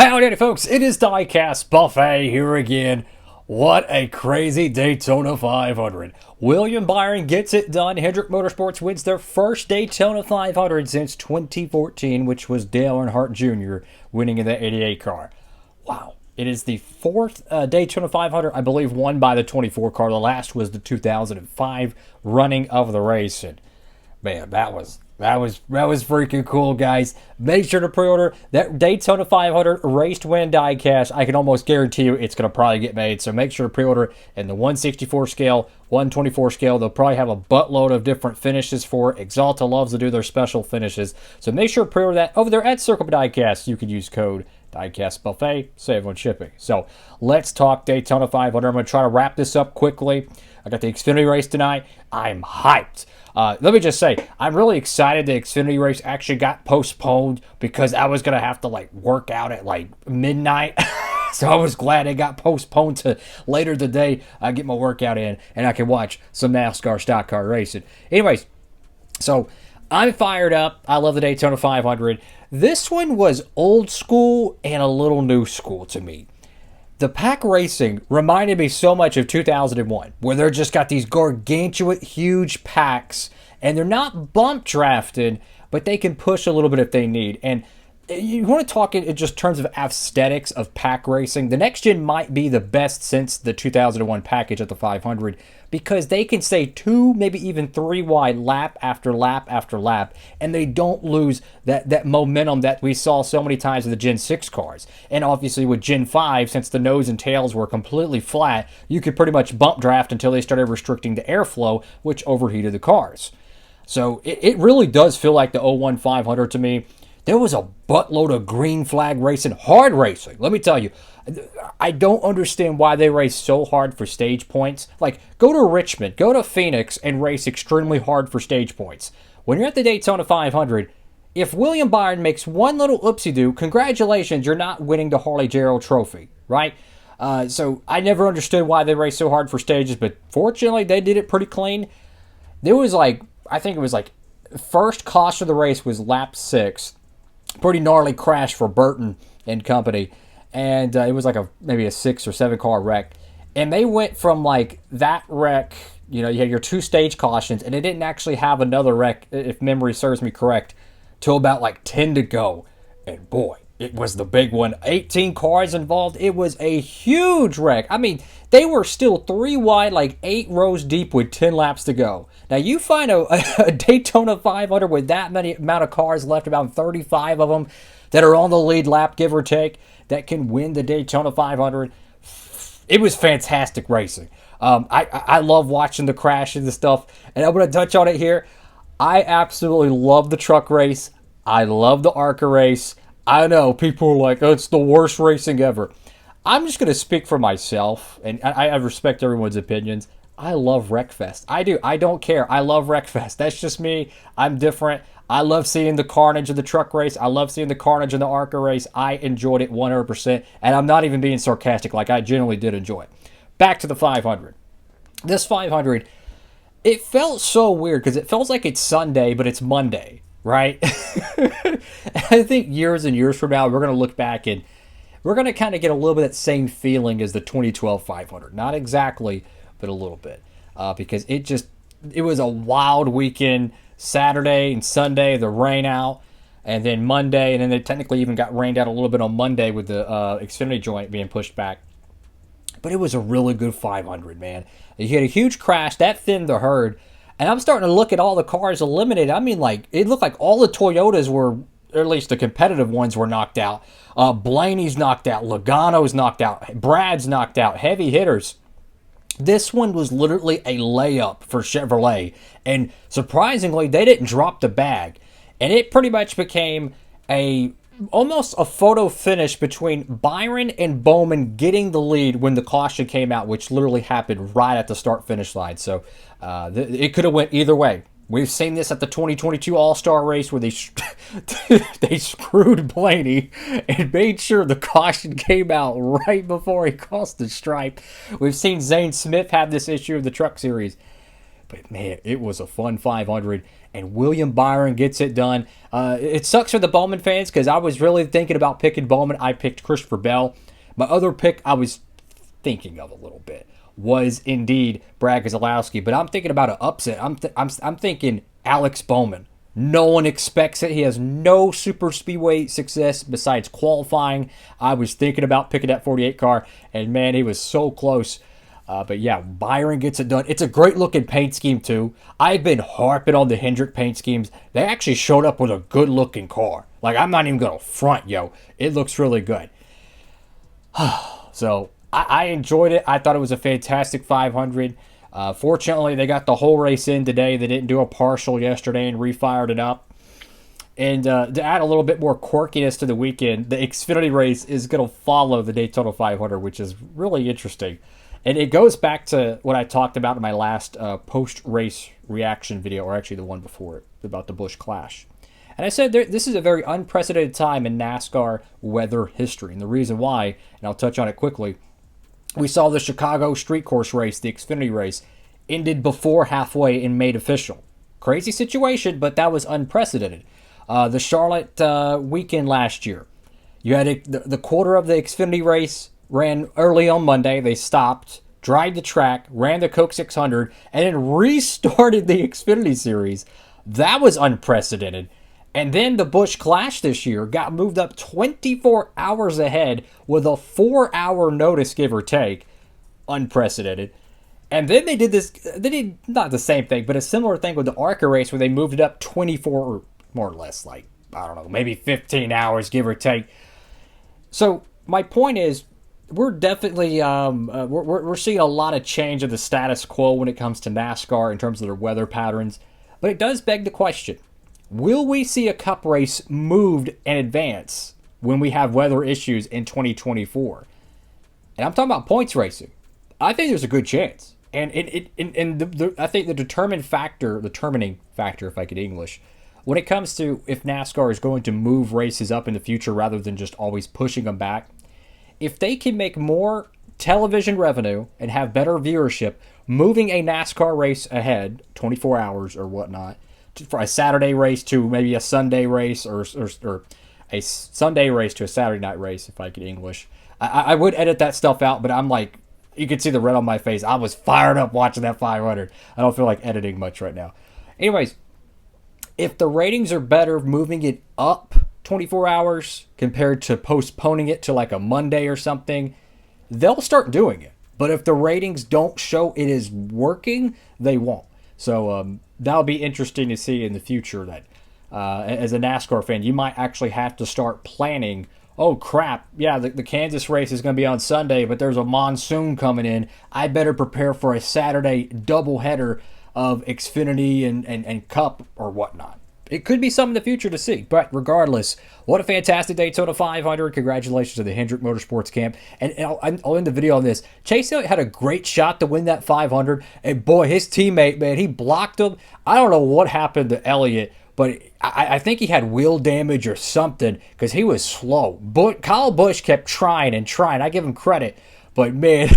Howdy, folks. It is Diecast Buffet here again. What a crazy Daytona 500. William Byron gets it done. Hendrick Motorsports wins their first Daytona 500 since 2014, which was Dale Earnhardt Jr. winning in the 88 car. Wow. It is the fourth Daytona 500, I believe, won by the 24 car. The last was the 2005 running of the race. And man, that was freaking cool, guys. Make sure to pre-order that Daytona 500 race to win diecast. I can almost guarantee you it's going to probably get made. So make sure to pre-order in the 164 scale, 124 scale. They'll probably have a buttload of different finishes for it. Exalta loves to do their special finishes. So make sure to pre-order that over there at Circle Diecast. You can use code Diecast Buffet, save on shipping. So let's talk Daytona 500. I'm going to try to wrap this up quickly. I got the Xfinity race tonight. I'm hyped. Let me just say, I'm really excited the Xfinity race actually got postponed because I was going to have to work out at midnight. So I was glad it got postponed to later today. I get my workout in and I can watch some NASCAR stock car racing. Anyways, so I'm fired up. I love the Daytona 500. This one was old school and a little new school to me. The pack racing reminded me so much of 2001, where they're just got these gargantuan, huge packs, and they're not bump drafted, but they can push a little bit if they need. And you want to talk in just terms of aesthetics of pack racing, the next gen might be the best since the 2001 package at the 500, because they can stay 2, maybe even 3 wide lap after lap after lap, and they don't lose that momentum that we saw so many times in the Gen 6 cars. And obviously with Gen 5, since the nose and tails were completely flat, you could pretty much bump draft until they started restricting the airflow, which overheated the cars. So it really does feel like the 01 500 to me. There was a buttload of green flag racing, hard racing. Let me tell you, I don't understand why they race so hard for stage points. Go to Richmond, go to Phoenix, and race extremely hard for stage points. When you're at the Daytona 500, if William Byron makes one little oopsie-doo, congratulations, you're not winning the Harley Gerald Trophy, right? So I never understood why they race so hard for stages, but fortunately, they did it pretty clean. There was I think it was first caution of the race was lap 6. Pretty gnarly crash for Burton and company, and it was maybe a 6 or 7 car wreck, and they went from that wreck, you had your 2 stage cautions, and it didn't actually have another wreck, if memory serves me correct, till about 10 to go, and boy, it was the big one. 18 cars involved. It was a huge wreck. I mean, they were still 3 wide, 8 rows deep with 10 laps to go. Now, you find a Daytona 500 with that many amount of cars left, about 35 of them, that are on the lead lap, give or take, that can win the Daytona 500. It was fantastic racing. I love watching the crashes and stuff, and I'm going to touch on it here. I absolutely love the truck race. I love the ARCA race. I know people are like, oh, it's the worst racing ever. I'm just going to speak for myself, and I respect everyone's opinions. I love Wreckfest. I do. I don't care. I love Wreckfest. That's just me. I'm different. I love seeing the carnage of the truck race. I love seeing the carnage in the ARCA race. I enjoyed it 100%, and I'm not even being sarcastic. I genuinely did enjoy it. Back to the 500. This 500, it felt so weird because it feels like it's Sunday, but it's Monday. Right? I think years and years from now, we're going to look back and we're going to kind of get a little bit of that same feeling as the 2012 500. Not exactly, but a little bit. Because it was a wild weekend. Saturday and Sunday, the rain out. And then Monday, and then they technically even got rained out a little bit on Monday with the Xfinity joint being pushed back. But it was a really good 500, man. You had a huge crash. That thinned the herd. And I'm starting to look at all the cars eliminated. I mean, it looked like all the Toyotas were, or at least the competitive ones, were knocked out. Blaney's knocked out. Logano's knocked out. Brad's knocked out. Heavy hitters. This one was literally a layup for Chevrolet. And surprisingly, they didn't drop the bag. And it pretty much became almost a photo finish between Byron and Bowman getting the lead when the caution came out, which literally happened right at the start-finish line. So it could have went either way. We've seen this at the 2022 All-Star race where they screwed Blaney and made sure the caution came out right before he crossed the stripe. We've seen Zane Smith have this issue of the Truck Series. But man, it was a fun 500, and William Byron gets it done. It sucks for the Bowman fans because I was really thinking about picking Bowman. I picked Christopher Bell. My other pick I was thinking of a little bit was indeed Brad Keselowski, but I'm thinking about an upset. I'm thinking Alex Bowman. No one expects it. He has no super speedway success besides qualifying. I was thinking about picking that 48 car, and man, he was so close. But yeah, Byron gets it done. It's a great looking paint scheme too. I've been harping on the Hendrick paint schemes. They actually showed up with a good looking car. Like, I'm not even going to front, yo. It looks really good. So I enjoyed it. I thought it was a fantastic 500. Fortunately, they got the whole race in today. They didn't do a partial yesterday and refired it up. And to add a little bit more quirkiness to the weekend, the Xfinity race is going to follow the Daytona 500, which is really interesting. And it goes back to what I talked about in my last post-race reaction video, or actually the one before it, about the Busch Clash. And I said this is a very unprecedented time in NASCAR weather history. And the reason why, and I'll touch on it quickly, we saw the Chicago street course race, the Xfinity race, ended before halfway and made official. Crazy situation, but that was unprecedented. The Charlotte weekend last year, you had the quarter of the Xfinity race ran early on Monday. They stopped, dried the track, ran the Coke 600, and then restarted the Xfinity series. That was unprecedented. And then the Busch Clash this year got moved up 24 hours ahead with a 4-hour notice, give or take. Unprecedented. And then they did this, they did not the same thing, but a similar thing with the ARCA race where they moved it up 24, or more or less, like, I don't know, maybe 15 hours, give or take. So my point is, we're definitely we're seeing a lot of change of the status quo when it comes to NASCAR in terms of their weather patterns. But it does beg the question, will we see a cup race moved in advance when we have weather issues in 2024? And I'm talking about points racing. I think there's a good chance. And I think the determining factor, if I could English, when it comes to if NASCAR is going to move races up in the future rather than just always pushing them back, if they can make more television revenue and have better viewership, moving a NASCAR race ahead, 24 hours or whatnot, for a Saturday race to maybe a Sunday race, or a Sunday race to a Saturday night race, if I could English. I would edit that stuff out, but I'm like, you can see the red on my face. I was fired up watching that 500. I don't feel like editing much right now. Anyways, if the ratings are better moving it up 24 hours compared to postponing it to like a Monday or something, they'll start doing it. But if the ratings don't show it is working, they won't. So that'll be interesting to see in the future that as a NASCAR fan, you might actually have to start planning, oh crap, yeah, the Kansas race is going to be on Sunday, but there's a monsoon coming in. I better prepare for a Saturday doubleheader of Xfinity and Cup or whatnot. It could be something in the future to see. But regardless, what a fantastic Daytona 500. Congratulations to the Hendrick Motorsports camp. And I'll end the video on this. Chase Elliott had a great shot to win that 500. And boy, his teammate, man, he blocked him. I don't know what happened to Elliott, but I think he had wheel damage or something because he was slow. But Kyle Busch kept trying and trying. I give him credit. But man,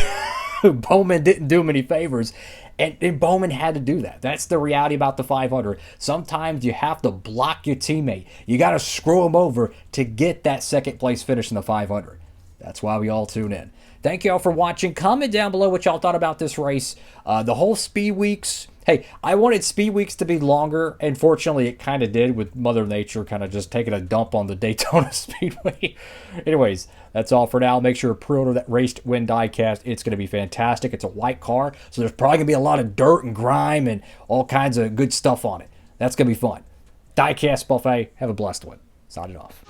Bowman didn't do him any favors. And Bowman had to do that. That's the reality about the 500. Sometimes you have to block your teammate. You got to screw him over to get that second place finish in the 500. That's why we all tune in. Thank you all for watching. Comment down below what y'all thought about this race. The whole Speed Weeks. Hey, I wanted Speed Weeks to be longer, and fortunately it kind of did with Mother Nature kind of just taking a dump on the Daytona Speedway. Anyways, that's all for now. Make sure to pre-order that Race to Win diecast. It's going to be fantastic. It's a white car, so there's probably going to be a lot of dirt and grime and all kinds of good stuff on it. That's going to be fun. Diecast Buffet. Have a blessed one. Signing off.